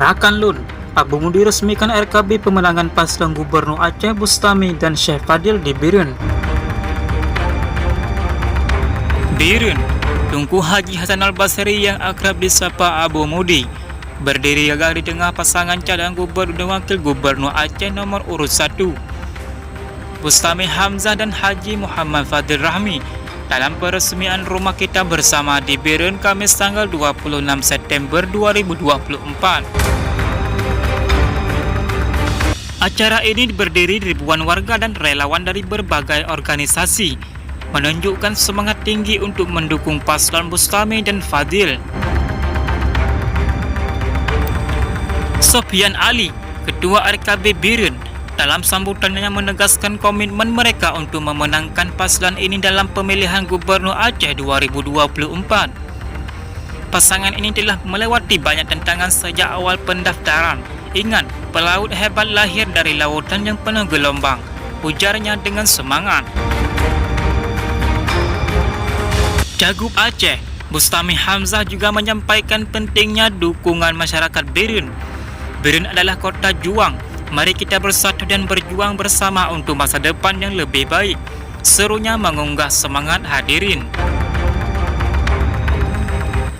Rakanlun, Abu diresmikan RKB pemenangan paslon Gubernur Aceh Bustami dan Syekh Fadil di Birun. Birun, Tunku Haji Hasan Al-Basri yang akrab disapa Abu Mudi, berdiri gagah di tengah pasangan calon gubernur dan wakil gubernur Aceh nomor urut 1, Bustami Hamzah dan Haji Muhammad Fadil Rahmi, dalam peresmian rumah kita bersama di Birun Kamis tanggal 26 September 2024. Acara ini berdiri ribuan warga dan relawan dari berbagai organisasi, menunjukkan semangat tinggi untuk mendukung paslon Bustami dan Fadil. Sofyan Ali, Ketua RKB Birun, dalam sambutannya menegaskan komitmen mereka untuk memenangkan paslon ini dalam pemilihan Gubernur Aceh 2024. Pasangan ini telah melewati banyak tantangan sejak awal pendaftaran. Ingat, pelaut hebat lahir dari lautan yang penuh gelombang, ujarnya dengan semangat. Cagup Aceh, Bustami Hamzah juga menyampaikan pentingnya dukungan masyarakat Birun. Birun adalah kota juang. Mari kita bersatu dan berjuang bersama untuk masa depan yang lebih baik, serunya mengunggah semangat hadirin.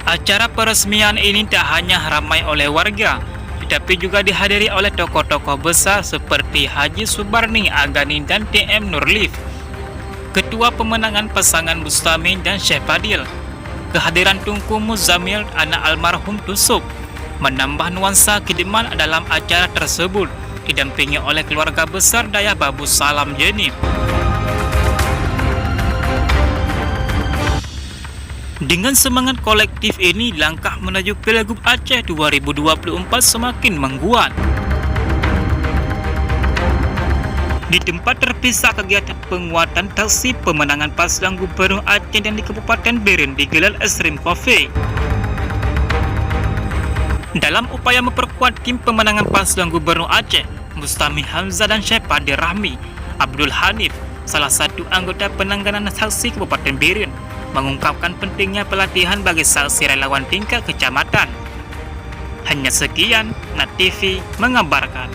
Acara peresmian ini tak hanya ramai oleh warga, tetapi juga dihadiri oleh tokoh-tokoh besar seperti Haji Subarni Agani dan TM Nurlif, ketua pemenangan pasangan Bustami dan Syekh Fadil. Kehadiran Tunku Muzamil, anak almarhum Tusuk, menambah nuansa kediman dalam acara tersebut, didampingi oleh keluarga besar Dayah Babu Salam Jenib. Dengan semangat kolektif ini, langkah menuju Pilgub Aceh 2024 semakin menguat. Di tempat terpisah, kegiatan penguatan taksi pemenangan paslon Gubernur Aceh dan di Kabupaten Birun digelar Extreme Coffee. Dalam upaya memperkuat tim pemenangan paslon Gubernur Aceh, Bustami Hamzah dan Syekh Fadil Rahmi, Abdul Hanif, salah satu anggota penanganan saksi Kabupaten Birun, mengungkapkan pentingnya pelatihan bagi saksi relawan tingkat kecamatan. Hanya sekian, Net TV mengabarkan.